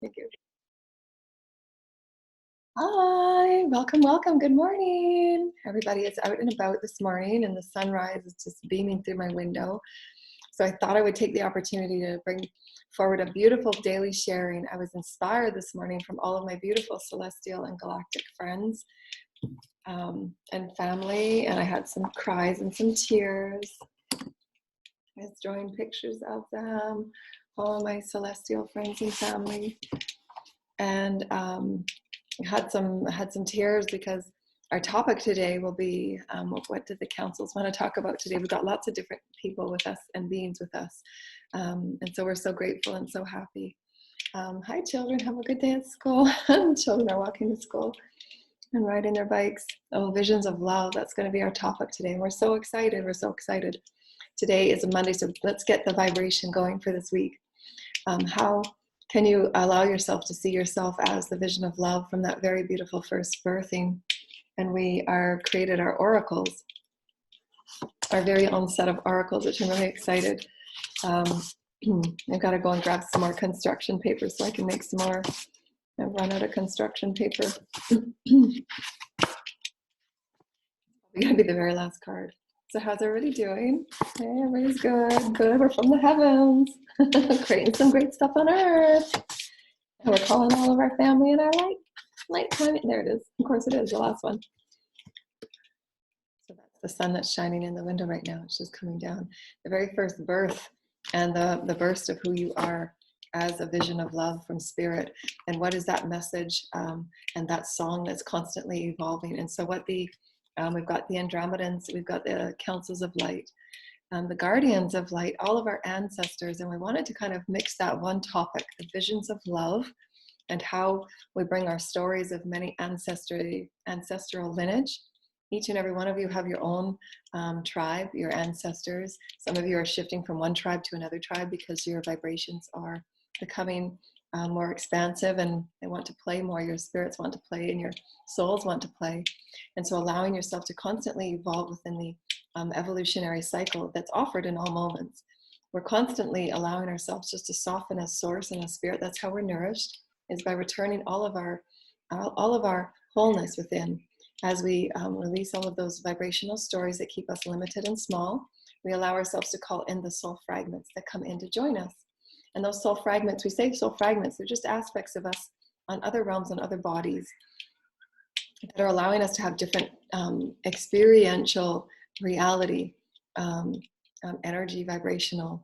Thank you. Hi, welcome, welcome. Good morning. Everybody is out and about this morning, and the sunrise is just beaming through my window. So I thought I would take the opportunity to bring forward a beautiful daily sharing. I was inspired this morning from all of my beautiful celestial and galactic friends and family, and I had some cries and some tears. I was drawing pictures of them, all of my celestial friends and family, and had some tears because our topic today will be what did the councils want to talk about today. We've got lots of different people with us and beings with us, and so we're so grateful and so happy. Hi children, have a good day at school. Children are walking to school and riding their bikes. Oh, visions of love, that's going to be our topic today. And we're so excited. Today is a Monday, so let's get the vibration going for this week. How can you allow yourself to see yourself as the vision of love from that very beautiful first birthing? And we are created our oracles, our very own set of oracles, which I'm really excited. I've got to go and grab some more construction paper so I can make some more. I've run out of construction paper. It's going to be the very last card. So how's everybody doing? Hey, everybody's good. Good. We're from the heavens. Creating some great stuff on earth. And we're calling all of our family in our light time. There it is. Of course it is, the last one. So that's the sun that's shining in the window right now. It's just coming down. The very first birth and the burst of who you are as a vision of love from spirit. And what is that message and that song that's constantly evolving. And so what we've got the Andromedans, we've got the councils of light, the guardians of light, all of our ancestors. And we wanted to kind of mix that one topic, the visions of love, and how we bring our stories of many ancestral lineage. Each and every one of you have your own tribe, your ancestors. Some of you are shifting from one tribe to another tribe because your vibrations are becoming more expansive and they want to play more. Your spirits want to play and your souls want to play. And so allowing yourself to constantly evolve within the evolutionary cycle that's offered in all moments. We're constantly allowing ourselves just to soften as source and as spirit. That's how we're nourished, is by returning all of our wholeness within. As we release all of those vibrational stories that keep us limited and small, we allow ourselves to call in the soul fragments that come in to join us. And those soul fragments, we say soul fragments, they're just aspects of us on other realms and other bodies that are allowing us to have different experiential reality, energy, vibrational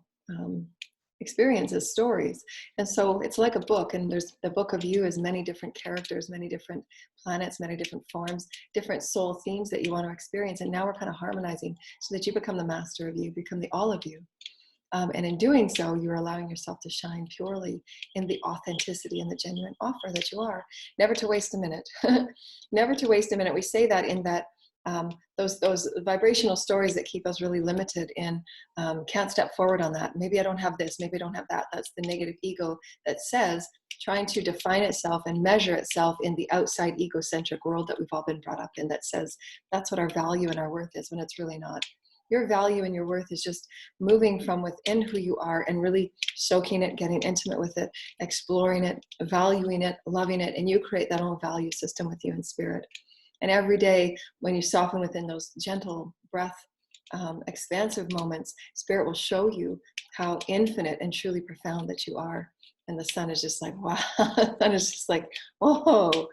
experiences, stories. And so it's like a book, and there's the book of you is many different characters, many different planets, many different forms, different soul themes that you want to experience. And now we're kind of harmonizing so that you become the master of you, become the all of you. And in doing so, you're allowing yourself to shine purely in the authenticity and the genuine offer that you are. Never to waste a minute. Never to waste a minute. We say that in that those vibrational stories that keep us really limited in can't step forward on that. Maybe I don't have this, maybe I don't have that. That's the negative ego that says, trying to define itself and measure itself in the outside egocentric world that we've all been brought up in, that says that's what our value and our worth is, when it's really not. Your value and your worth is just moving from within who you are and really soaking it, getting intimate with it, exploring it, valuing it, loving it, and you create that own value system with you in spirit. And every day when you soften within those gentle breath, expansive moments, spirit will show you how infinite and truly profound that you are. And the sun is just like, wow. The sun is just like, whoa.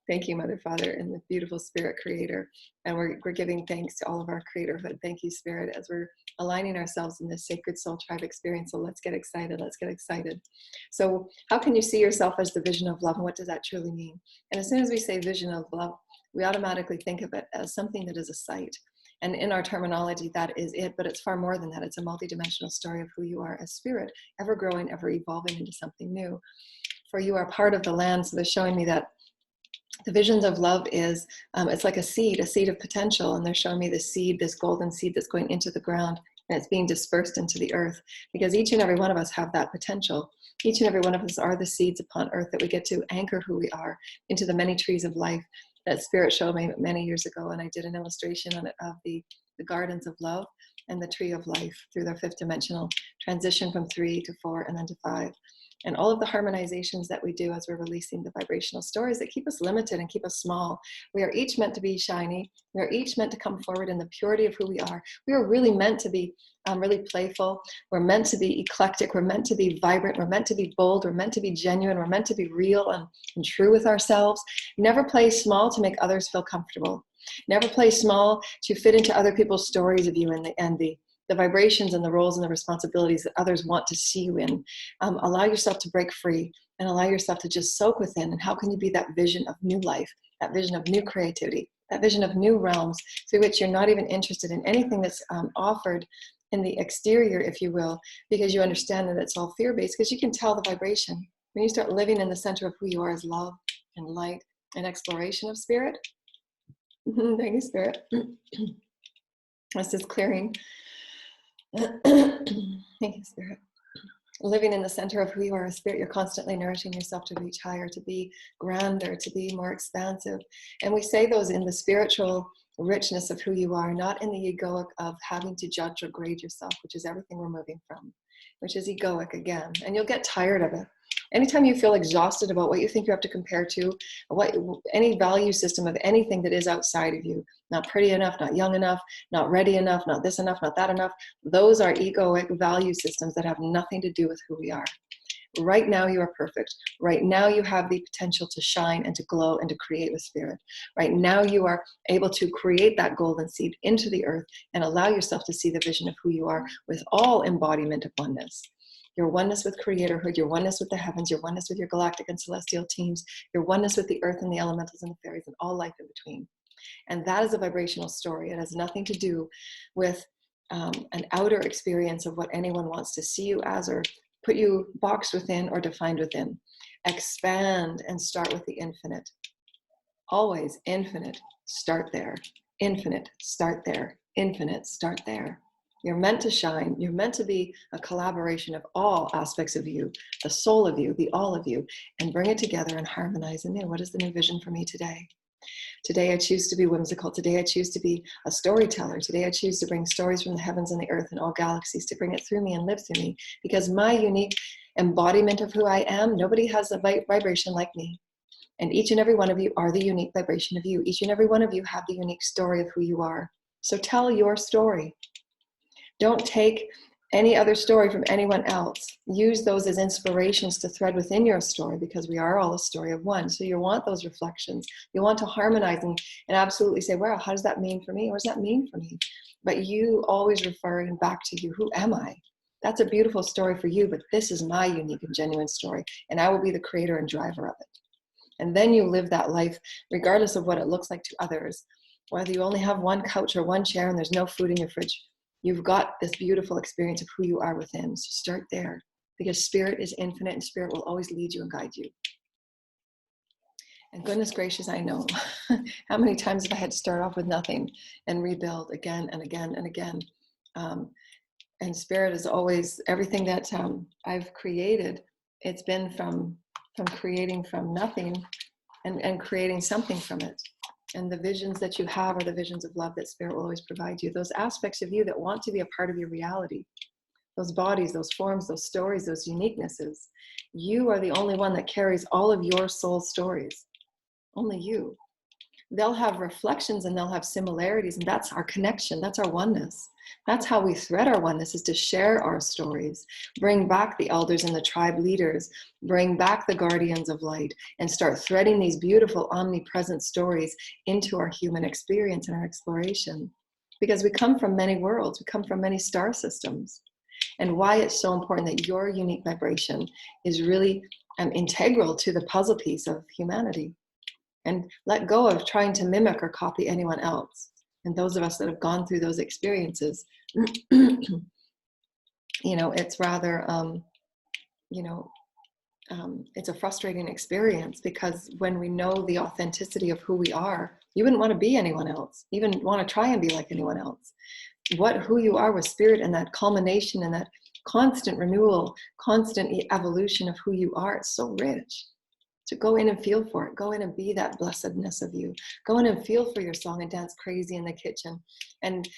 Thank you, Mother, Father, and the beautiful Spirit Creator. And we're giving thanks to all of our creatorhood. Thank you, Spirit, as we're aligning ourselves in this sacred soul tribe experience. So let's get excited. Let's get excited. So how can you see yourself as the vision of love? And what does that truly mean? And as soon as we say vision of love, we automatically think of it as something that is a sight. And in our terminology, that is it. But it's far more than that. It's a multidimensional story of who you are as spirit, ever growing, ever evolving into something new. For you are part of the land. So they're showing me that the visions of love is, it's like a seed of potential. And they're showing me the seed, this golden seed that's going into the ground and it's being dispersed into the earth, because each and every one of us have that potential. Each and every one of us are the seeds upon earth that we get to anchor who we are into the many trees of life that Spirit showed me many years ago. And I did an illustration on it of the gardens of love. and the tree of life through their fifth dimensional transition from 3 to 4 and then to 5. And all of the harmonizations that we do as we're releasing the vibrational stories that keep us limited and keep us small. We are each meant to be shiny. We are each meant to come forward in the purity of who we are. We are really meant to be really playful. We're meant to be eclectic. We're meant to be vibrant. We're meant to be bold. We're meant to be genuine. We're meant to be real and true with ourselves. Never play small to make others feel comfortable. Never play small to fit into other people's stories of you and the vibrations and the roles and the responsibilities that others want to see you in. Allow yourself to break free and allow yourself to just soak within. And how can you be that vision of new life, that vision of new creativity, that vision of new realms through which you're not even interested in anything that's offered in the exterior, if you will, because you understand that it's all fear-based, because you can tell the vibration. When you start living in the center of who you are as love and light and exploration of spirit. Thank you, Spirit. This is clearing. Thank you, Spirit. Living in the center of who you are as spirit, you're constantly nourishing yourself to reach higher, to be grander, to be more expansive. And we say those in the spiritual richness of who you are, not in the egoic of having to judge or grade yourself, which is everything we're moving from, which is egoic again. And you'll get tired of it. Anytime you feel exhausted about what you think you have to compare to, any value system of anything that is outside of you, not pretty enough, not young enough, not ready enough, not this enough, not that enough, those are egoic value systems that have nothing to do with who we are. Right now you are perfect. Right now you have the potential to shine and to glow and to create with spirit. Right now you are able to create that golden seed into the earth and allow yourself to see the vision of who you are with all embodiment of oneness. Your oneness with creatorhood, your oneness with the heavens, your oneness with your galactic and celestial teams, your oneness with the earth and the elementals and the fairies and all life in between. And that is a vibrational story. It has nothing to do with an outer experience of what anyone wants to see you as or put you boxed within or defined within. Expand and start with the infinite. Always infinite, start there. Infinite, start there. Infinite, start there. You're meant to shine. You're meant to be a collaboration of all aspects of you, the soul of you, the all of you, and bring it together and harmonize anew. What is the new vision for me today? Today I choose to be whimsical. Today I choose to be a storyteller. Today I choose to bring stories from the heavens and the earth and all galaxies to bring it through me and live through me, because my unique embodiment of who I am, nobody has a vibration like me. And each and every one of you are the unique vibration of you. Each and every one of you have the unique story of who you are. So tell your story. Don't take any other story from anyone else. Use those as inspirations to thread within your story, because we are all a story of one. So you want those reflections. You want to harmonize and absolutely say, wow, how does that mean for me? What does that mean for me? But you always referring back to you. Who am I? That's a beautiful story for you, but this is my unique and genuine story, and I will be the creator and driver of it. And then you live that life regardless of what it looks like to others. Whether you only have one couch or one chair and there's no food in your fridge, you've got this beautiful experience of who you are within. So start there, because spirit is infinite and spirit will always lead you and guide you. And goodness gracious, I know how many times have I had to start off with nothing and rebuild again and again and again. And spirit is always, everything that I've created, it's been from creating from nothing and creating something from it. And the visions that you have are the visions of love that spirit will always provide you. Those aspects of you that want to be a part of your reality, those bodies, those forms, those stories, those uniquenesses. You are the only one that carries all of your soul stories. Only you. They'll have reflections and they'll have similarities, and that's our connection. That's our oneness. That's how we thread our oneness, is to share our stories, bring back the elders and the tribe leaders, bring back the guardians of light, and start threading these beautiful omnipresent stories into our human experience and our exploration. Because we come from many worlds, we come from many star systems. And why it's so important that your unique vibration is really integral to the puzzle piece of humanity. And let go of trying to mimic or copy anyone else. And those of us that have gone through those experiences, it's rather, it's a frustrating experience, because when we know the authenticity of who we are, you wouldn't want to be anyone else. You wouldn't want to try and be like anyone else. Who you are with spirit, and that culmination and that constant renewal, constant evolution of who you are, it's so rich. So go in and feel for it. Go in and be that blessedness of you. Go in and feel for your song and dance crazy in the kitchen. And,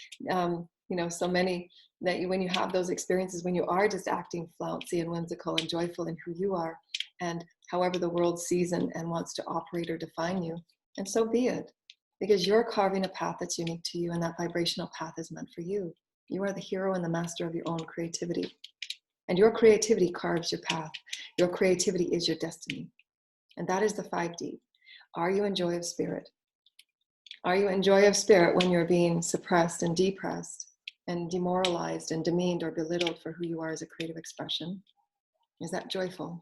so many that when you have those experiences, when you are just acting flouncy and whimsical and joyful in who you are, and however the world sees and wants to operate or define you, and so be it, because you're carving a path that's unique to you, and that vibrational path is meant for you. You are the hero and the master of your own creativity, and your creativity carves your path. Your creativity is your destiny, and that is the 5D. Are you in joy of spirit? Are you in joy of spirit when you're being suppressed and depressed and demoralized and demeaned or belittled for who you are as a creative expression? Is that joyful?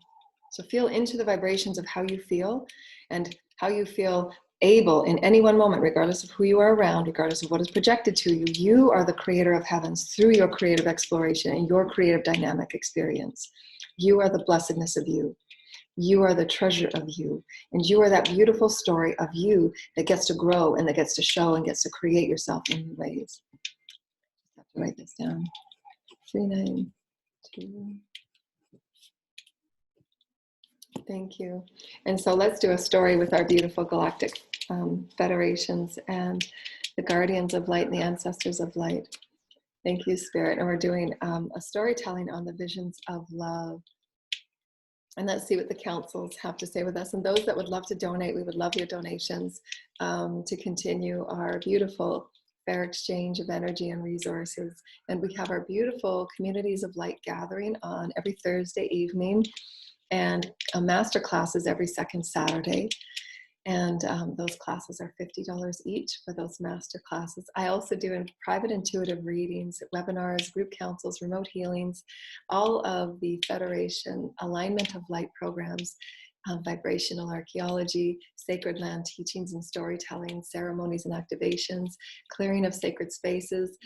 So feel into the vibrations of how you feel, and how you feel able in any one moment, regardless of who you are around, regardless of what is projected to you. You are the creator of heavens through your creative exploration and your creative dynamic experience. You are the blessedness of you. You are the treasure of you. And you are that beautiful story of you that gets to grow and that gets to show and gets to create yourself in new ways. I have to write this down. 392. Thank you. And so let's do a story with our beautiful galactic federations and the guardians of light and the ancestors of light. Thank you, Spirit. And we're doing a storytelling on the visions of love. And let's see what the councils have to say with us. And those that would love to donate, we would love your donations to continue our beautiful fair exchange of energy and resources. And we have our beautiful Communities of Light gathering on every Thursday evening, and master classes every second Saturday. And those classes are $50 each for those master classes. I also do private intuitive readings, webinars, group councils, remote healings, all of the Federation Alignment of Light programs, vibrational archaeology, sacred land teachings and storytelling, ceremonies and activations, clearing of sacred spaces,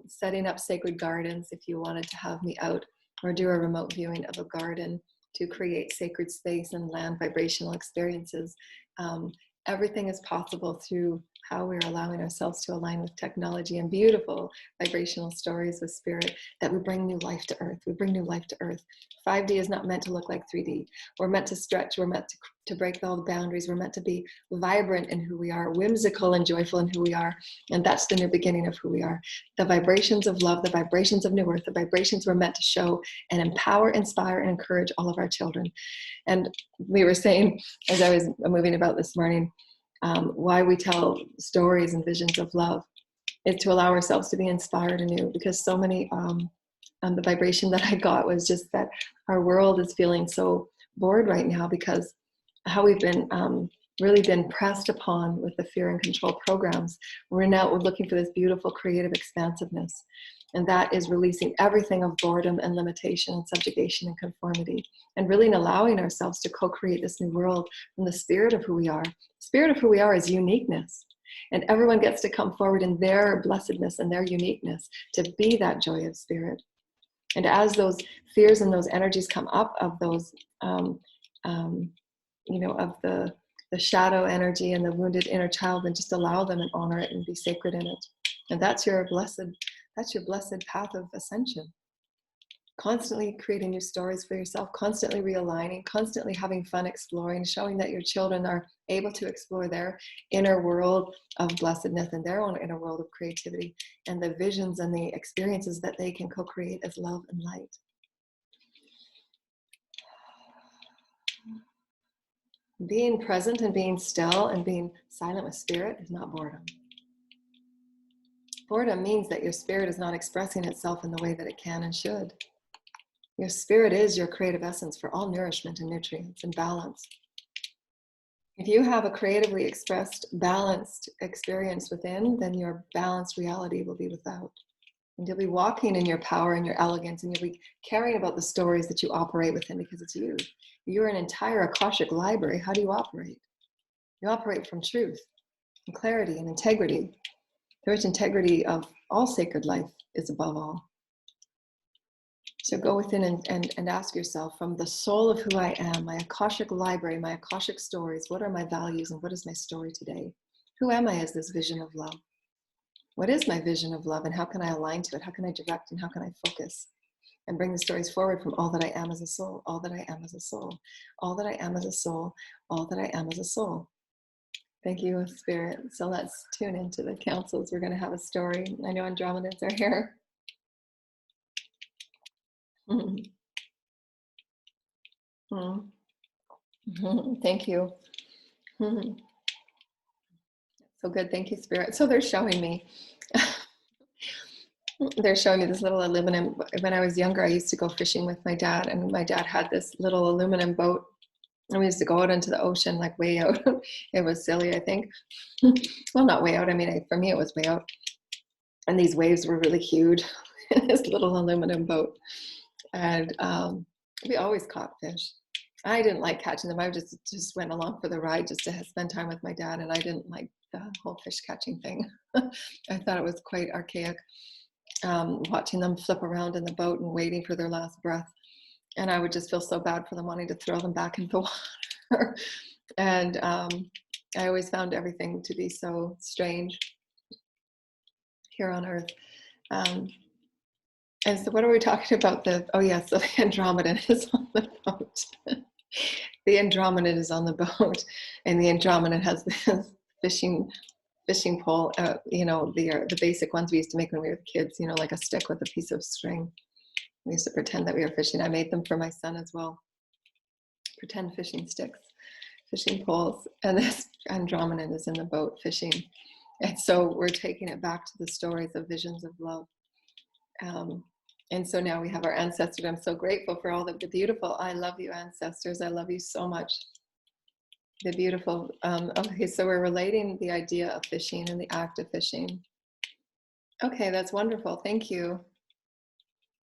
setting up sacred gardens if you wanted to have me out or do a remote viewing of a garden to create sacred space and land vibrational experiences. Everything is possible through how we're allowing ourselves to align with technology and beautiful vibrational stories of spirit that we bring new life to earth. We bring new life to earth. 5D is not meant to look like 3D. We're meant to stretch. We're meant to break all the boundaries. We're meant to be vibrant in who we are, whimsical and joyful in who we are. And that's the new beginning of who we are. The vibrations of love, the vibrations of new earth, the vibrations we're meant to show and empower, inspire, and encourage all of our children. And we were saying, as I was moving about this morning, why we tell stories and visions of love is to allow ourselves to be inspired anew, because so many, the vibration that I got was just that our world is feeling so bored right now because how we've been really been pressed upon with the fear and control programs. We're looking for this beautiful creative expansiveness. And that is releasing everything of boredom and limitation and subjugation and conformity, and really allowing ourselves to co-create this new world from the spirit of who we are. The spirit of who we are is uniqueness. And everyone gets to come forward in their blessedness and their uniqueness to be that joy of spirit. And as those fears and those energies come up of those, of the shadow energy and the wounded inner child, then just allow them and honor it and be sacred in it. And that's your blessed path of ascension. Constantly creating new stories for yourself, constantly realigning, constantly having fun exploring, showing that your children are able to explore their inner world of blessedness and their own inner world of creativity, and the visions and the experiences that they can co-create as love and light. Being present and being still and being silent with spirit is not boredom. Boredom means that your spirit is not expressing itself in the way that it can and should. Your spirit is your creative essence for all nourishment and nutrients and balance. If you have a creatively expressed, balanced experience within, then your balanced reality will be without. And you'll be walking in your power and your elegance, and you'll be caring about the stories that you operate within, because it's you. You're an entire Akashic library. How do you operate? You operate from truth and clarity and integrity. The rich integrity of all sacred life is above all. So go within and ask yourself, from the soul of who I am, my Akashic library, my Akashic stories, what are my values and what is my story today? Who am I as this vision of love? What is my vision of love, and how can I align to it? How can I direct and how can I focus and bring the stories forward from all that I am as a soul, all that I am as a soul, all that I am as a soul, all that I am as a soul. Thank you, Spirit. So let's tune into the councils. We're going to have a story. I know Andromedans are here. Mhm. Mhm. Mhm. Thank you. Mhm. So good. Thank you, Spirit. So they're showing me. They're showing me this little aluminum. When I was younger, I used to go fishing with my dad, and my dad had this little aluminum boat. And we used to go out into the ocean, like way out. It was silly, I think. Well, not way out. I mean, for me, it was way out. And these waves were really huge in this little aluminum boat. And we always caught fish. I didn't like catching them. I just went along for the ride just to spend time with my dad. And I didn't like the whole fish catching thing. I thought it was quite archaic. Watching them flip around in the boat and waiting for their last breath. And I would just feel so bad for them, wanting to throw them back into the water. And I always found everything to be so strange here on Earth. And so what are we talking about? Oh yes, the Andromedan is on the boat. The Andromedan is on the boat, and the Andromedan has this fishing pole, the basic ones we used to make when we were kids, like a stick with a piece of string. We used to pretend that we were fishing. I made them for my son as well. Pretend fishing sticks, fishing poles. And this Andromedan is in the boat fishing. And so we're taking it back to the stories of visions of love. And so now we have our ancestors. I'm so grateful for all the beautiful, I love you ancestors. I love you so much. The beautiful, okay, so we're relating the idea of fishing and the act of fishing. Okay, that's wonderful. Thank you.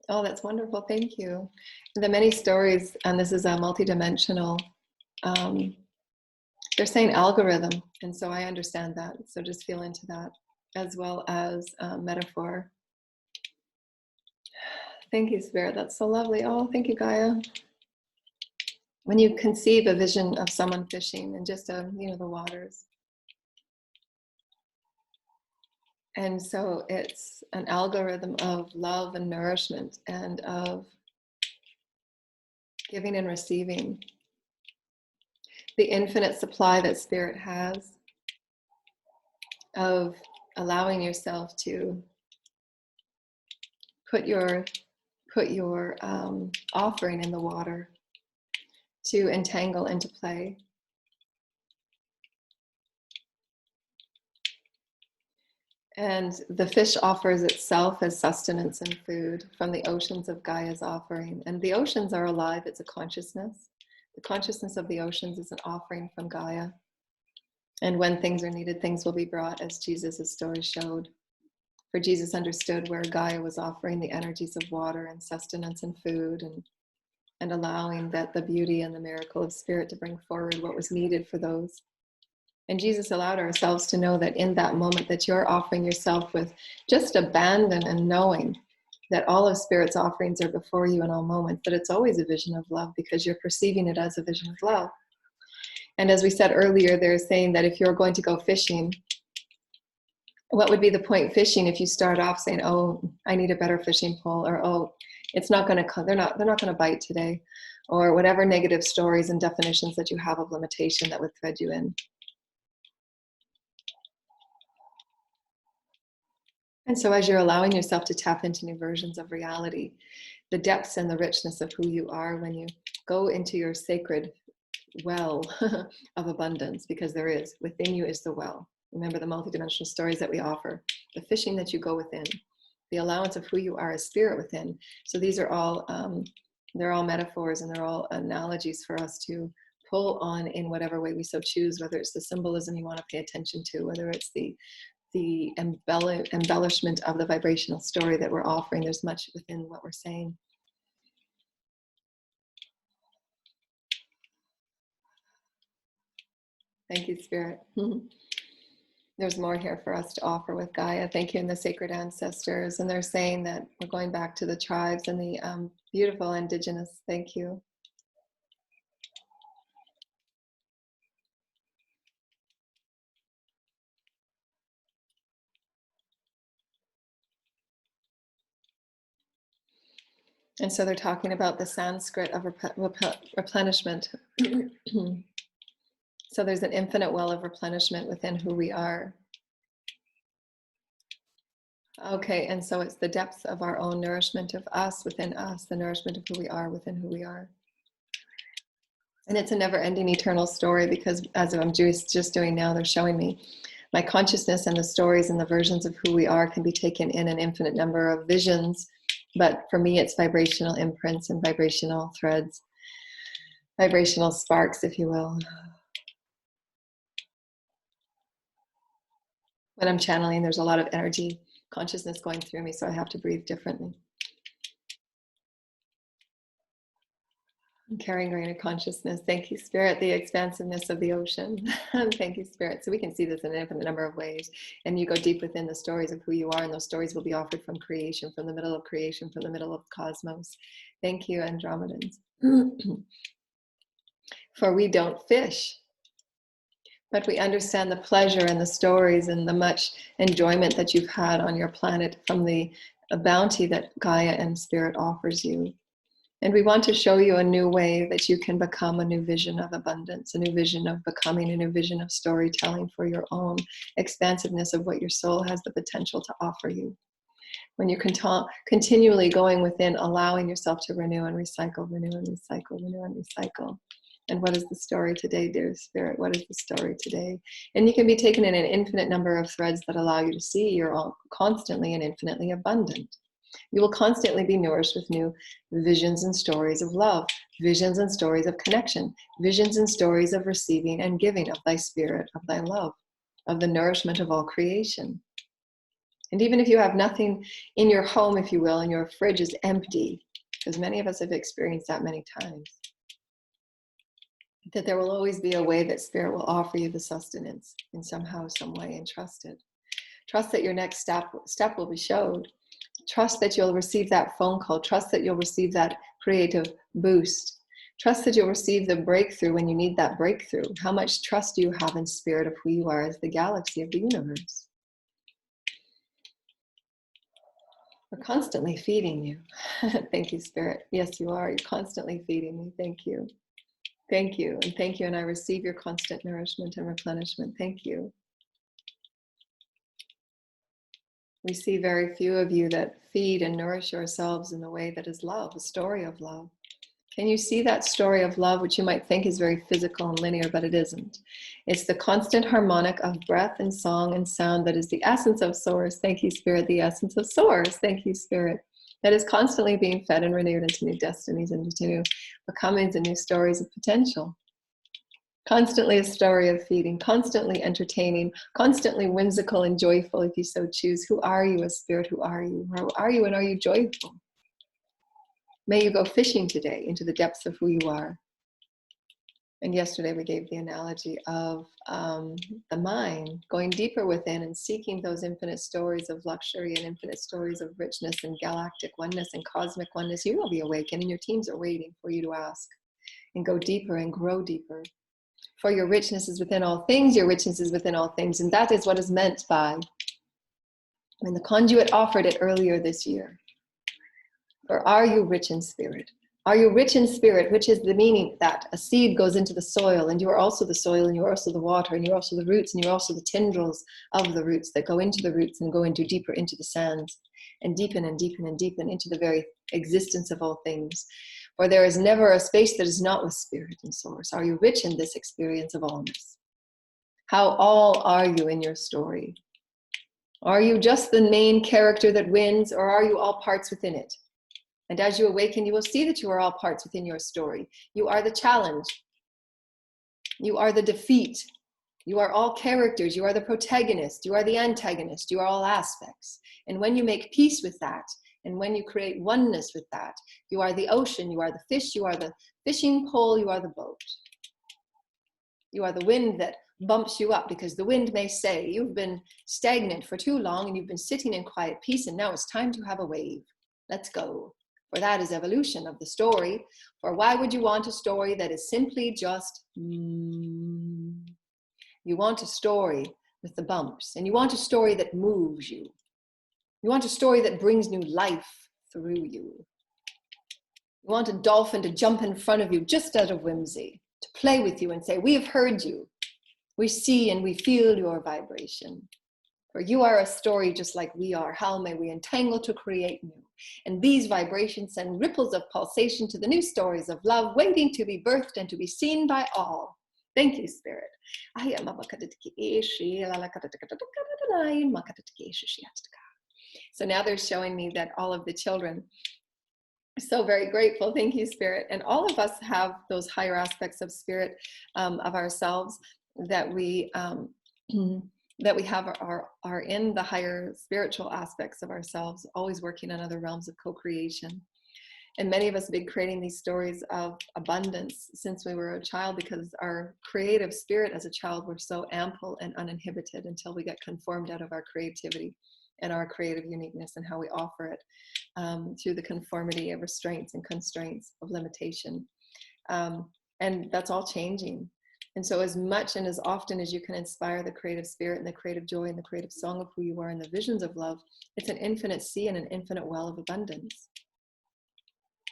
Oh, that's wonderful. Thank you. The many stories, and this is a multidimensional, they're saying algorithm. And so I understand that. So just feel into that, as well as metaphor. Thank you, Spirit. That's so lovely. Oh, thank you, Gaia. When you conceive a vision of someone fishing and just, the waters. And so it's an algorithm of love and nourishment and of giving and receiving. The infinite supply that Spirit has of allowing yourself to put your offering in the water, to entangle into play. And the fish offers itself as sustenance and food from the oceans of Gaia's offering. And the oceans are alive, it's a consciousness. The consciousness of the oceans is an offering from Gaia. And when things are needed, things will be brought, as Jesus' story showed. For Jesus understood where Gaia was offering the energies of water and sustenance and food, and allowing that the beauty and the miracle of Spirit to bring forward what was needed for those. And Jesus allowed ourselves to know that in that moment that you're offering yourself with just abandon and knowing that all of Spirit's offerings are before you in all moments, that it's always a vision of love because you're perceiving it as a vision of love. And as we said earlier, they're saying that if you're going to go fishing, what would be the point fishing if you start off saying, oh, I need a better fishing pole, or oh, it's not going to, they're not going to bite today, or whatever negative stories and definitions that you have of limitation that would thread you in. And so as you're allowing yourself to tap into new versions of reality, the depths and the richness of who you are when you go into your sacred well of abundance, because there is, within you is the well. Remember the multidimensional stories that we offer, the fishing that you go within, the allowance of who you are as Spirit within. So these are all, they're all metaphors and they're all analogies for us to pull on in whatever way we so choose, whether it's the symbolism you want to pay attention to, whether it's the embellishment of the vibrational story that we're offering. There's much within what we're saying. Thank you, Spirit. There's more here for us to offer with Gaia. Thank you, and the sacred ancestors. And they're saying that we're going back to the tribes and the beautiful indigenous. Thank you. And so they're talking about the Sanskrit of replenishment. So there's an infinite well of replenishment within who we are. Okay, and so it's the depth of our own nourishment of us within us, the nourishment of who we are within who we are. And it's a never-ending eternal story, because as I'm just doing now, they're showing me my consciousness and the stories and the versions of who we are can be taken in an infinite number of visions. But for me, it's vibrational imprints and vibrational threads, vibrational sparks, if you will. When I'm channeling, there's a lot of energy, consciousness going through me, so I have to breathe differently. I'm carrying greater consciousness. Thank you, Spirit, the expansiveness of the ocean. Thank you, Spirit. So we can see this in an infinite number of ways. And you go deep within the stories of who you are, and those stories will be offered from creation, from the middle of creation, from the middle of the cosmos. Thank you, Andromedans. For we don't fish, but we understand the pleasure and the stories and the much enjoyment that you've had on your planet from the bounty that Gaia and Spirit offers you. And we want to show you a new way that you can become a new vision of abundance, a new vision of becoming, a new vision of storytelling for your own expansiveness of what your soul has the potential to offer you. When you're continually going within, allowing yourself to renew and recycle, renew and recycle, renew and recycle. And what is the story today, dear Spirit? What is the story today? And you can be taken in an infinite number of threads that allow you to see you're all constantly and infinitely abundant. You will constantly be nourished with new visions and stories of love, visions and stories of connection, visions and stories of receiving and giving of thy spirit, of thy love, of the nourishment of all creation. And even if you have nothing in your home, if you will, and your fridge is empty, because many of us have experienced that many times, that there will always be a way that Spirit will offer you the sustenance in somehow, some way, and trust it. Trust that your next step will be showed. Trust that you'll receive that phone call. Trust that you'll receive that creative boost. Trust that you'll receive the breakthrough when you need that breakthrough. How much trust do you have in Spirit of who you are as the galaxy of the universe? We're constantly feeding you. Thank you, Spirit. Yes, you are. You're constantly feeding me. Thank you. Thank you. And thank you. And I receive your constant nourishment and replenishment. Thank you. We see very few of you that feed and nourish yourselves in the way that is love, a story of love. Can you see that story of love, which you might think is very physical and linear, but it isn't? It's the constant harmonic of breath and song and sound that is the essence of soars. Thank you, Spirit, the essence of soars. Thank you, Spirit. That is constantly being fed and renewed into new destinies, into new becomings and new stories of potential. Constantly a story of feeding, constantly entertaining, constantly whimsical and joyful if you so choose. Who are you as Spirit? Who are you? How are you, and are you joyful? May you go fishing today into the depths of who you are. And yesterday we gave the analogy of the mind going deeper within and seeking those infinite stories of luxury and infinite stories of richness and galactic oneness and cosmic oneness. You will be awakened, and your teams are waiting for you to ask and go deeper and grow deeper. For your richness is within all things, your richness is within all things. And that is what is meant by when the conduit offered it earlier this year. For are you rich in spirit? Are you rich in spirit, which is the meaning that a seed goes into the soil, and you are also the soil, and you are also the water, and you're also the roots, and you're also the tendrils of the roots that go into the roots and go into deeper into the sands and deepen and deepen and deepen into the very existence of all things. For there is never a space that is not with spirit and source. Are you rich in this experience of allness? How all are you in your story? Are you just the main character that wins, or are you all parts within it? And as you awaken, you will see that you are all parts within your story. You are the challenge. You are the defeat. You are all characters. You are the protagonist. You are the antagonist. You are all aspects. And when you make peace with that, and when you create oneness with that, you are the ocean, you are the fish, you are the fishing pole, you are the boat. You are the wind that bumps you up, because the wind may say, you've been stagnant for too long and you've been sitting in quiet peace, and now it's time to have a wave. Let's go. For that is evolution of the story. For why would you want a story that is simply just You want a story with the bumps, and you want a story that moves you. You want a story that brings new life through you. You want a dolphin to jump in front of you just out of whimsy, to play with you and say, we have heard you. We see and we feel your vibration. For you are a story just like we are. How may we entangle to create new? And these vibrations send ripples of pulsation to the new stories of love, waiting to be birthed and to be seen by all. Thank you, Spirit. So now they're showing me that all of the children are so very grateful. Thank you, Spirit. And all of us have those higher aspects of Spirit, of ourselves, that we that we have are in the higher spiritual aspects of ourselves, always working on other realms of co-creation. And many of us have been creating these stories of abundance since we were a child, because our creative spirit as a child were so ample and uninhibited until we get conformed out of our creativity and our creative uniqueness and how we offer it through the conformity of restraints and constraints of limitation. And that's all changing. And so as much and as often as you can inspire the creative spirit and the creative joy and the creative song of who you are and the visions of love, it's an infinite sea and an infinite well of abundance.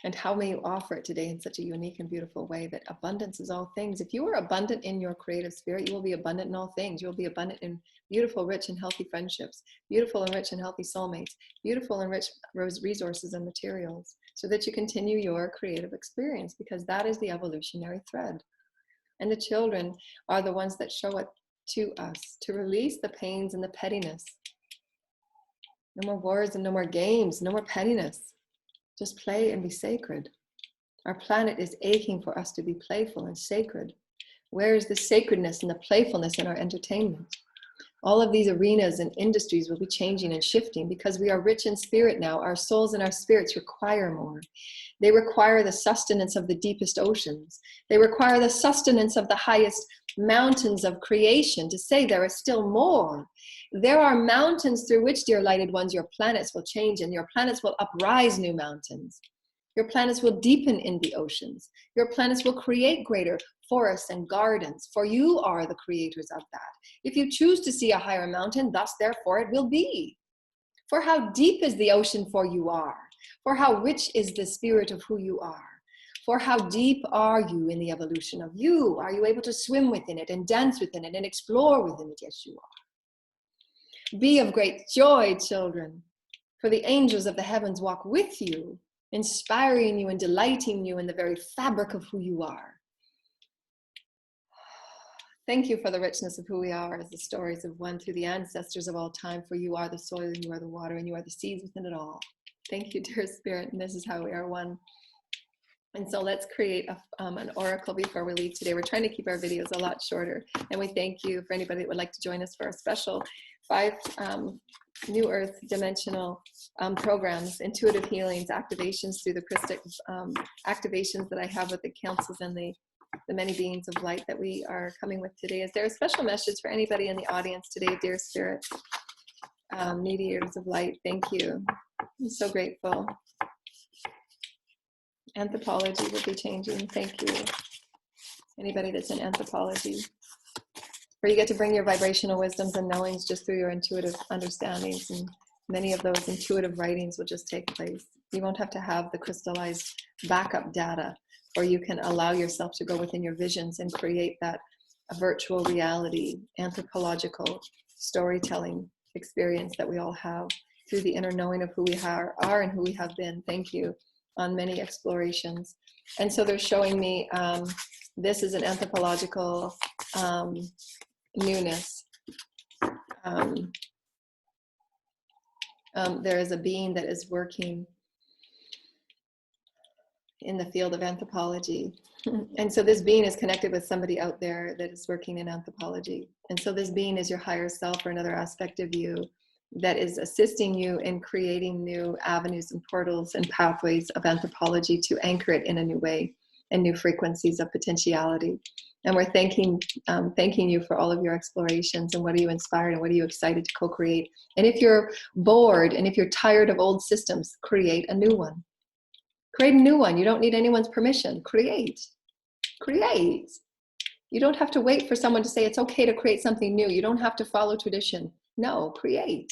And how may you offer it today in such a unique and beautiful way that abundance is all things. If you are abundant in your creative spirit, you will be abundant in all things. You will be abundant in beautiful, rich, and healthy friendships, beautiful and rich and healthy soulmates, beautiful and rich resources and materials, so that you continue your creative experience, because that is the evolutionary thread. And the children are the ones that show it to us, to release the pains and the pettiness. No more wars and no more games, no more pettiness. Just play and be sacred. Our planet is aching for us to be playful and sacred. Where is the sacredness and the playfulness in our entertainment? All of these arenas and industries will be changing and shifting because we are rich in spirit now. Our souls and our spirits require more. They require the sustenance of the deepest oceans. They require the sustenance of the highest mountains of creation to say there is still more. There are mountains through which, dear lighted ones, your planets will change, and your planets will uprise new mountains. Your planets will deepen in the oceans. Your planets will create greater forests and gardens, for you are the creators of that. If you choose to see a higher mountain, thus therefore it will be. For how deep is the ocean for you are? For how rich is the spirit of who you are? For how deep are you in the evolution of you? Are you able to swim within it and dance within it and explore within it? Yes, you are. Be of great joy, children, for the angels of the heavens walk with you, inspiring you and delighting you in the very fabric of who you are. Thank you for the richness of who we are as the stories of one through the ancestors of all time, for you are the soil and you are the water and you are the seeds within it all. Thank you, dear Spirit, and this is how we are one. And so let's create an oracle before we leave today. We're trying to keep our videos a lot shorter, and we thank you for anybody that would like to join us for a special 5 New Earth dimensional programs, intuitive healings, activations through the Christic activations that I have with the councils and the many beings of light that we are coming with today. Is there a special message for anybody in the audience today, dear Spirit? Mediators of light, thank you. I'm so grateful. Anthropology will be changing. Thank you. Anybody that's in anthropology, where you get to bring your vibrational wisdoms and knowings just through your intuitive understandings, and many of those intuitive writings will just take place. You won't have to have the crystallized backup data, or you can allow yourself to go within your visions and create that virtual reality, anthropological storytelling experience that we all have through the inner knowing of who we are and who we have been. Thank you. On many explorations. And so they're showing me this is an anthropological newness. There is a being that is working in the field of anthropology. And so this being is connected with somebody out there that is working in anthropology. And so this being is your higher self or another aspect of you that is assisting you in creating new avenues and portals and pathways of anthropology to anchor it in a new way and new frequencies of potentiality. And we're thanking you for all of your explorations, and what are you inspired and what are you excited to co-create. And if you're bored and if you're tired of old systems, create a new one. Create a new one. You don't need anyone's permission. Create. You don't have to wait for someone to say it's okay to create something new. You don't have to follow tradition. No, create.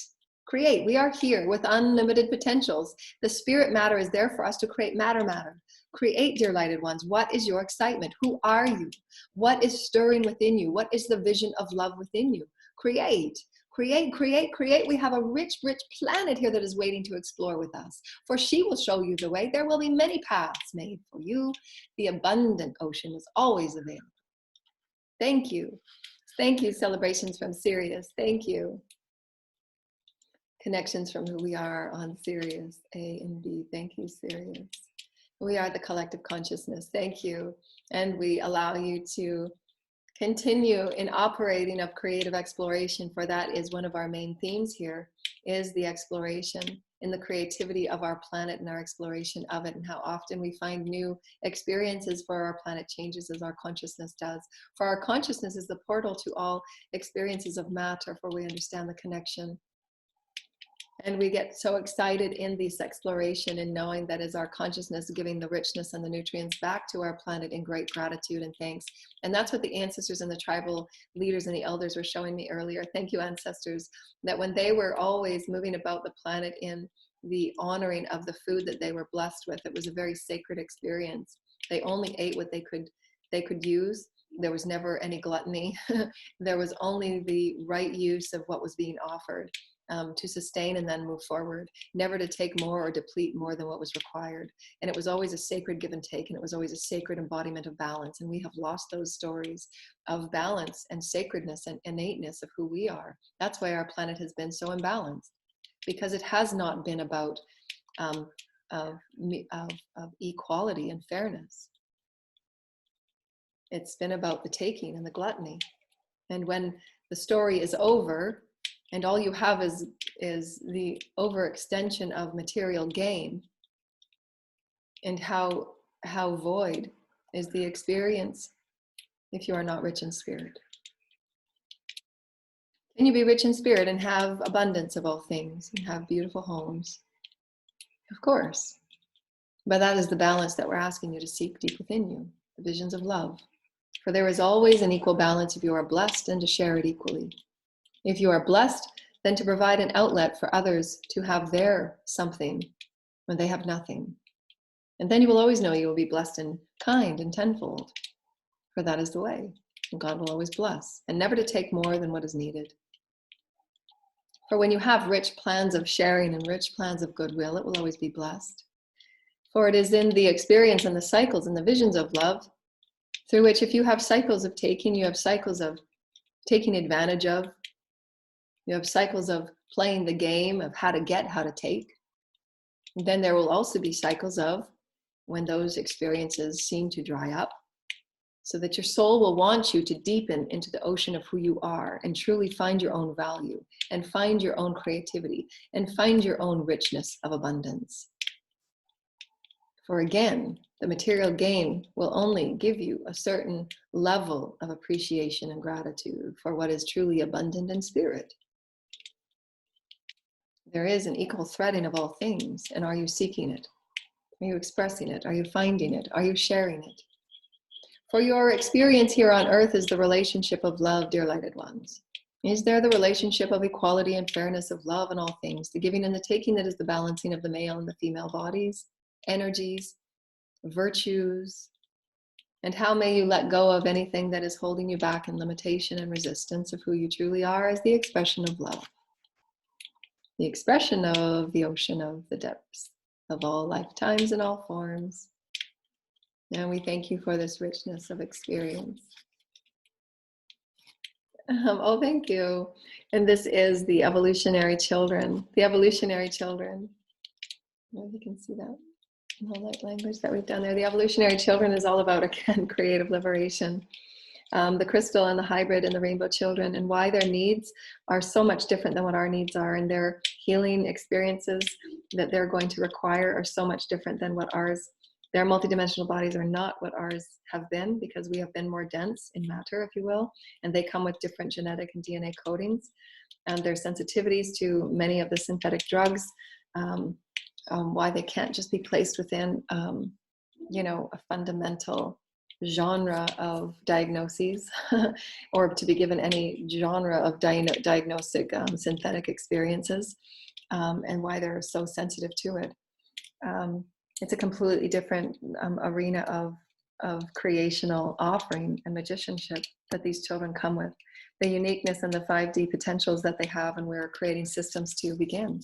Create. We are here with unlimited potentials. The spirit matter is there for us to create matter. Create, dear lighted ones. What is your excitement? Who are you? What is stirring within you? What is the vision of love within you? Create. Create, create, create. We have a rich, rich planet here that is waiting to explore with us. For she will show you the way. There will be many paths made for you. The abundant ocean is always available. Thank you. Thank you, celebrations from Sirius. Thank you. Connections from who we are on Sirius, A and B. Thank you, Sirius. We are the collective consciousness. Thank you. And we allow you to continue in operating of creative exploration, for that is one of our main themes here, is the exploration in the creativity of our planet and our exploration of it, and how often we find new experiences for our planet changes as our consciousness does. For our consciousness is the portal to all experiences of matter, for we understand the connection. And we get so excited in this exploration and knowing that is our consciousness giving the richness and the nutrients back to our planet in great gratitude and thanks. And that's what the ancestors and the tribal leaders and the elders were showing me earlier. Thank you, ancestors, that when they were always moving about the planet in the honoring of the food that they were blessed with, it was a very sacred experience. They only ate what they could use. There was never any gluttony. There was only the right use of what was being offered. To sustain and then move forward, never to take more or deplete more than what was required. And it was always a sacred give and take, and it was always a sacred embodiment of balance. And we have lost those stories of balance and sacredness and innateness of who we are. That's why our planet has been so imbalanced, because it has not been about of equality and fairness. It's been about the taking and the gluttony. And when the story is over, and all you have is the overextension of material gain, and how void is the experience if you are not rich in spirit. Can you be rich in spirit and have abundance of all things and have beautiful homes? Of course. But that is the balance that we're asking you to seek deep within you, the visions of love. For there is always an equal balance if you are blessed, and to share it equally. If you are blessed, then to provide an outlet for others to have their something when they have nothing. And then you will always know you will be blessed and kind and tenfold, for that is the way. And God will always bless, and never to take more than what is needed. For when you have rich plans of sharing and rich plans of goodwill, it will always be blessed. For it is in the experience and the cycles and the visions of love, through which if you have cycles of taking, you have cycles of taking advantage of, you have cycles of playing the game of how to get, how to take. And then there will also be cycles of when those experiences seem to dry up, so that your soul will want you to deepen into the ocean of who you are and truly find your own value and find your own creativity and find your own richness of abundance. For again, the material gain will only give you a certain level of appreciation and gratitude for what is truly abundant in spirit. There is an equal threading of all things, and are you seeking it? Are you expressing it? Are you finding it? Are you sharing it? For your experience here on earth is the relationship of love, dear lighted ones. Is there the relationship of equality and fairness of love in all things, the giving and the taking that is the balancing of the male and the female bodies, energies, virtues? And how may you let go of anything that is holding you back in limitation and resistance of who you truly are as the expression of love? The expression of the ocean of the depths of all lifetimes and all forms. And we thank you for this richness of experience. Oh, thank you. And this is the Evolutionary Children. The Evolutionary Children. I don't know if you can see that in the light language that we've done there. The Evolutionary Children is all about, again, creative liberation. The crystal and the hybrid and the rainbow children, and why their needs are so much different than what our needs are, and their healing experiences that they're going to require are so much different than what ours. Their multidimensional bodies are not what ours have been, because we have been more dense in matter, if you will, and they come with different genetic and DNA codings, and their sensitivities to many of the synthetic drugs, why they can't just be placed within, a fundamental genre of diagnoses or to be given any genre of diagnostic synthetic experiences, and why they're so sensitive to it. It's a completely different arena of creational offering and magicianship that these children come with. The uniqueness and the 5D potentials that they have, and we're creating systems to begin.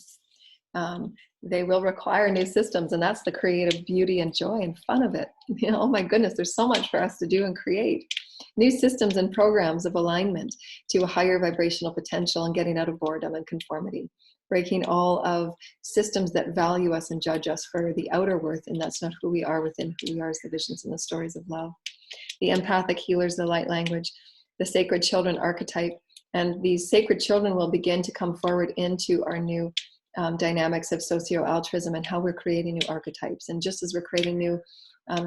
They will require new systems, and that's the creative beauty and joy and fun of it. You know, oh my goodness, there's so much for us to do and create. New systems and programs of alignment to a higher vibrational potential and getting out of boredom and conformity. Breaking all of systems that value us and judge us for the outer worth, and that's not who we are within who we are as the visions and the stories of love. The empathic healers, the light language, the sacred children archetype, and these sacred children will begin to come forward into our new dynamics of socio-altruism and how we're creating new archetypes. And just as we're creating new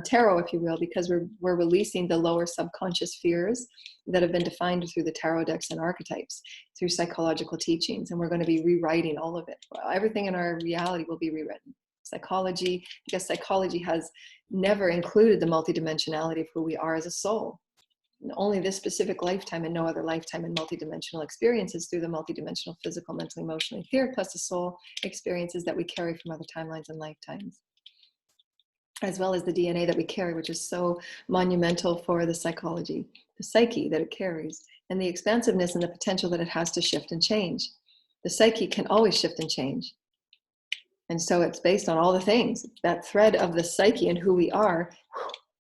tarot, if you will, because we're releasing the lower subconscious fears that have been defined through the tarot decks and archetypes, through psychological teachings, and we're going to be rewriting all of it. Everything in our reality will be rewritten. Psychology, because psychology has never included the multidimensionality of who we are as a soul. Only this specific lifetime and no other lifetime in multidimensional experiences through the multidimensional physical, mental, emotional, etheric, plus the soul experiences that we carry from other timelines and lifetimes, as well as the DNA that we carry, which is so monumental for the psychology, the psyche that it carries, and the expansiveness and the potential that it has to shift and change. The psyche can always shift and change. And so it's based on all the things. That thread of the psyche and who we are,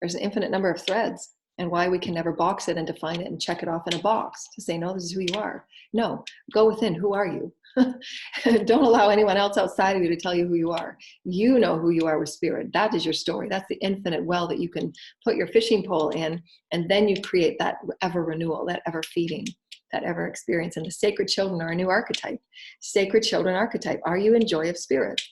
there's an infinite number of threads, and why we can never box it and define it and check it off in a box to say, no, this is who you are. No, go within. Who are you? Don't allow anyone else outside of you to tell you who you are. You know who you are with spirit. That is your story. That's the infinite well that you can put your fishing pole in, and then you create that ever renewal, that ever feeding, that ever experience. And the sacred children are a new archetype. Sacred children archetype. Are you in joy of spirit?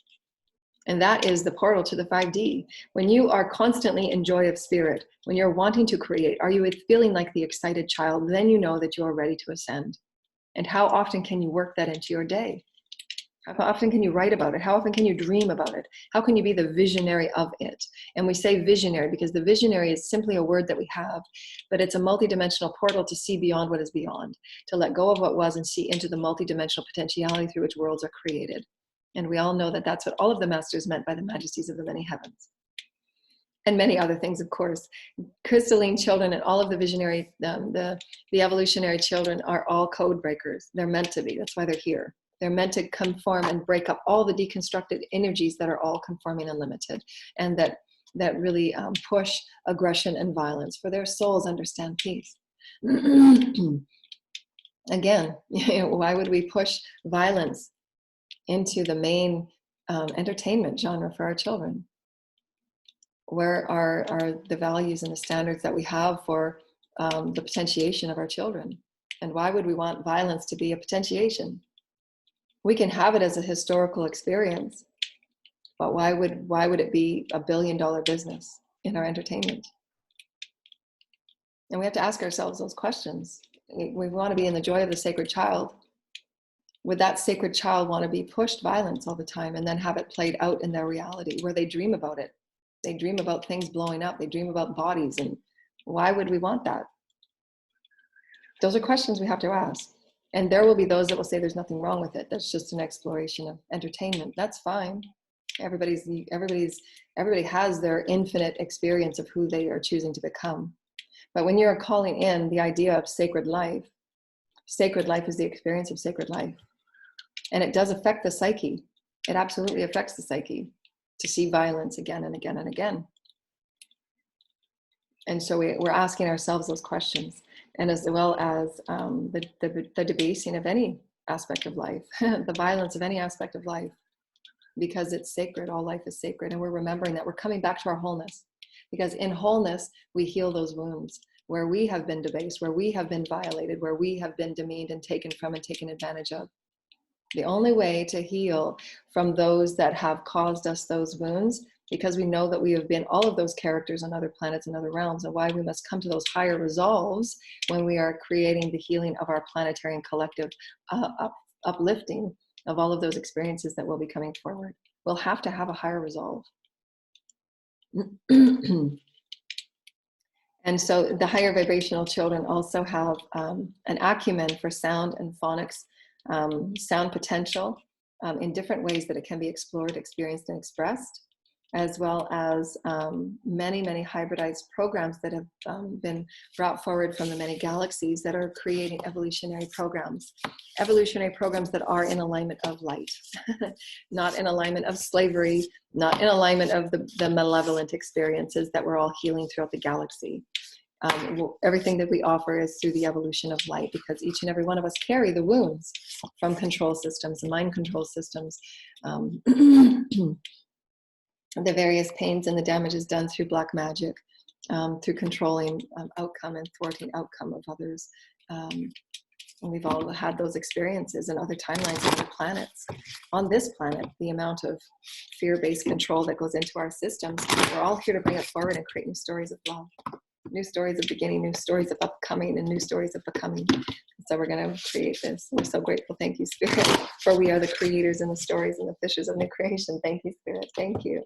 And that is the portal to the 5D. When you are constantly in joy of spirit, when you're wanting to create, are you feeling like the excited child? Then you know that you are ready to ascend. And how often can you work that into your day? How often can you write about it? How often can you dream about it? How can you be the visionary of it? And we say visionary because the visionary is simply a word that we have, but it's a multidimensional portal to see beyond what is beyond, to let go of what was and see into the multidimensional potentiality through which worlds are created. And we all know that that's what all of the masters meant by the majesties of the many heavens. And many other things, of course. Crystalline children and all of the visionary, the evolutionary children are all code breakers. They're meant to be. That's why they're here. They're meant to conform and break up all the deconstructed energies that are all conforming and limited, and that really push aggression and violence, for their souls understand peace. Again, why would we push violence into the main entertainment genre for our children? Where are the values and the standards that we have for the potentiation of our children? And why would we want violence to be a potentiation? We can have it as a historical experience, but why would it be $1 billion business in our entertainment? And we have to ask ourselves those questions. We want to be in the joy of the sacred child. Would that sacred child want to be pushed violence all the time and then have it played out in their reality where they dream about it? They dream about things blowing up. They dream about bodies. And why would we want that? Those are questions we have to ask. And there will be those that will say there's nothing wrong with it. That's just an exploration of entertainment. That's fine. Everybody has their infinite experience of who they are choosing to become. But when you're calling in the idea of sacred life is the experience of sacred life. And it does affect the psyche. It absolutely affects the psyche to see violence again and again and again. And so we're asking ourselves those questions, and as well as the debasing of any aspect of life, the violence of any aspect of life, because it's sacred. All life is sacred. And we're remembering that we're coming back to our wholeness, because in wholeness, we heal those wounds where we have been debased, where we have been violated, where we have been demeaned and taken from and taken advantage of. The only way to heal from those that have caused us those wounds, because we know that we have been all of those characters on other planets and other realms, and why we must come to those higher resolves when we are creating the healing of our planetary and collective uplifting of all of those experiences that will be coming forward. We'll have to have a higher resolve. And so the higher vibrational children also have an acumen for sound and phonics, sound potential in different ways that it can be explored, experienced, and expressed, as well as many, many hybridized programs that have been brought forward from the many galaxies that are creating evolutionary programs that are in alignment of light, not in alignment of slavery, not in alignment of the malevolent experiences that we're all healing throughout the galaxy. Everything that we offer is through the evolution of light, because each and every one of us carry the wounds from control systems and mind control systems, the various pains and the damages done through black magic, through controlling outcome and thwarting outcome of others. And we've all had those experiences in other timelines on other planets. On this planet, the amount of fear-based control that goes into our systems, we're all here to bring it forward and create new stories of love, new stories of beginning, new stories of upcoming, and new stories of becoming. So we're going to create this. We're so grateful. Thank you, Spirit, for we are the creators and the stories and the fishers of new creation. Thank you, Spirit. Thank you.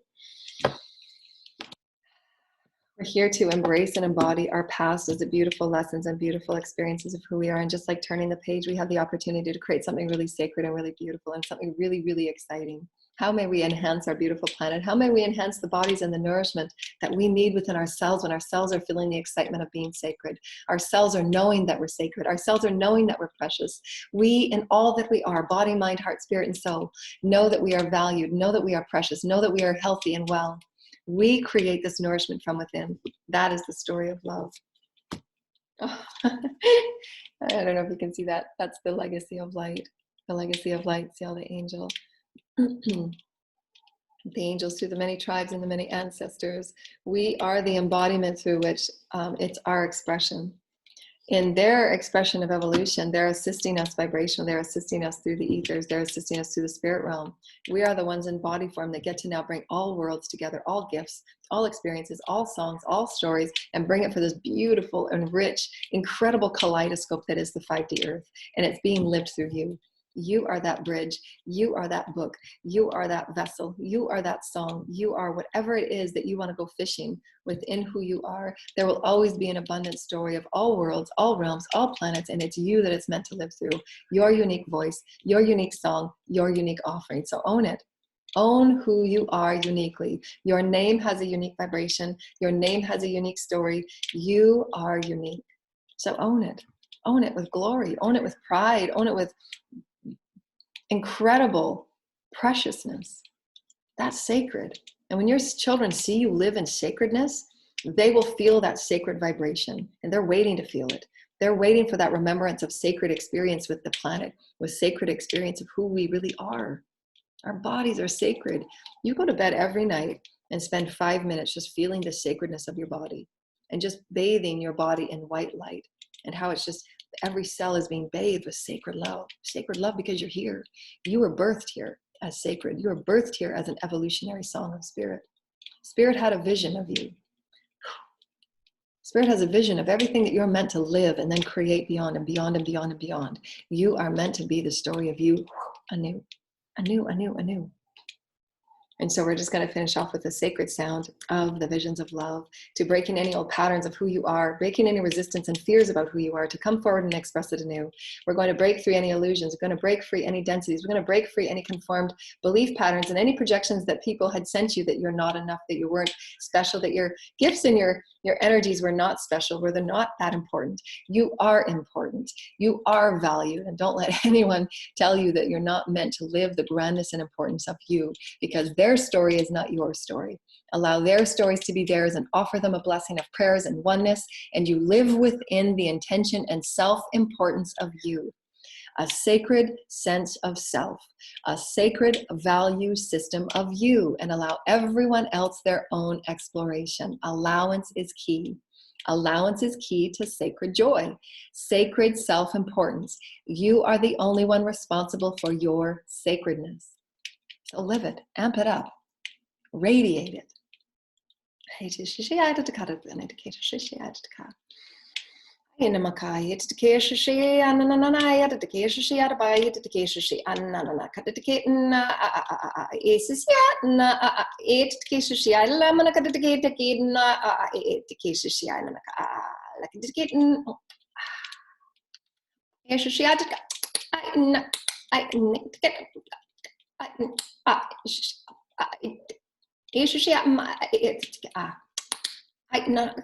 We're here to embrace and embody our past as the beautiful lessons and beautiful experiences of who we are. And just like turning the page, we have the opportunity to create something really sacred and really beautiful and something really, really exciting. How may we enhance our beautiful planet? How may we enhance the bodies and the nourishment that we need within ourselves when our cells are feeling the excitement of being sacred? Our cells are knowing that we're sacred. Our cells are knowing that we're precious. We, in all that we are, body, mind, heart, spirit, and soul, know that we are valued, know that we are precious, know that we are healthy and well. We create this nourishment from within. That is the story of love. Oh, I don't know if you can see that. That's the legacy of light. The legacy of light. See all the angels. The angels through the many tribes and the many ancestors. We are the embodiment through which it's our expression. In their expression of evolution, they're assisting us vibrational, they're assisting us through the ethers, they're assisting us through the spirit realm. We are the ones in body form that get to now bring all worlds together, all gifts, all experiences, all songs, all stories, and bring it for this beautiful and rich, incredible kaleidoscope that is the 5D earth. And it's being lived through you. You are that bridge. You are that book. You are that vessel. You are that song. You are whatever it is that you want to go fishing within who you are. There will always be an abundant story of all worlds, all realms, all planets, and it's you that it's meant to live through. Your unique voice, your unique song, your unique offering. So own it. Own who you are uniquely. Your name has a unique vibration. Your name has a unique story. You are unique. So own it. Own it with glory. Own it with pride. Own it with incredible preciousness. That's sacred. And when your children see you live in sacredness, they will feel that sacred vibration, and they're waiting to feel it. They're waiting for that remembrance of sacred experience with the planet, with sacred experience of who we really are. Our bodies are sacred. You go to bed every night and spend 5 minutes just feeling the sacredness of your body and just bathing your body in white light, and how it's just every cell is being bathed with sacred love because you're here. You were birthed here as sacred. You were birthed here as an evolutionary song of spirit. Spirit had a vision of you. Spirit has a vision of everything that you're meant to live and then create beyond and beyond and beyond and beyond. You are meant to be the story of you anew, anew, anew, anew. And so we're just going to finish off with a sacred sound of the visions of love, to breaking any old patterns of who you are, breaking any resistance and fears about who you are, to come forward and express it anew. We're going to break free any illusions. We're going to break free any densities. We're going to break free any conformed belief patterns and any projections that people had sent you that you're not enough, that you weren't special, that your gifts and your energies were not special, where they're not that important. You are important. You are valued. And don't let anyone tell you that you're not meant to live the grandness and importance of you, because their story is not your story. Allow their stories to be theirs and offer them a blessing of prayers and oneness, and you live within the intention and self-importance of you. A sacred sense of self, a sacred value system of you, and allow everyone else their own exploration. Allowance is key. Allowance is key to sacred joy, sacred self-importance. You are the only one responsible for your sacredness. So live it, amp it up, radiate it. Inamakaya to Keshashi, Ananaya to Keshashi, Adabaya to Keshashi, Ananana, Katakatin, Aces yet, 8 Keshashi, Lamana Katakatin, 8 Keshashi, Anamaka, like a kitten. Keshashi, I get I not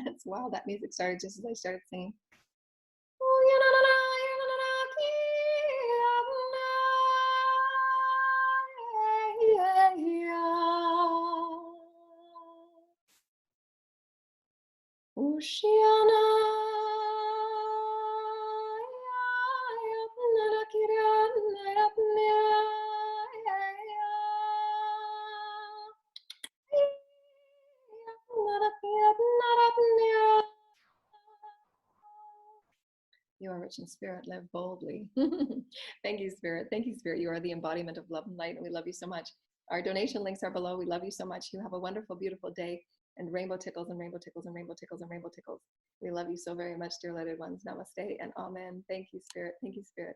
It's wow, that music started just as I started singing. You are rich in spirit, live boldly. Thank you, Spirit. Thank you, Spirit. You are the embodiment of love and light, and we love you so much. Our donation links are below. We love you so much. You have a wonderful, beautiful day, and rainbow tickles and rainbow tickles and rainbow tickles and rainbow tickles. We love you so very much, dear lighted ones. Namaste and amen. Thank you, Spirit. Thank you, Spirit.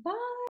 Bye.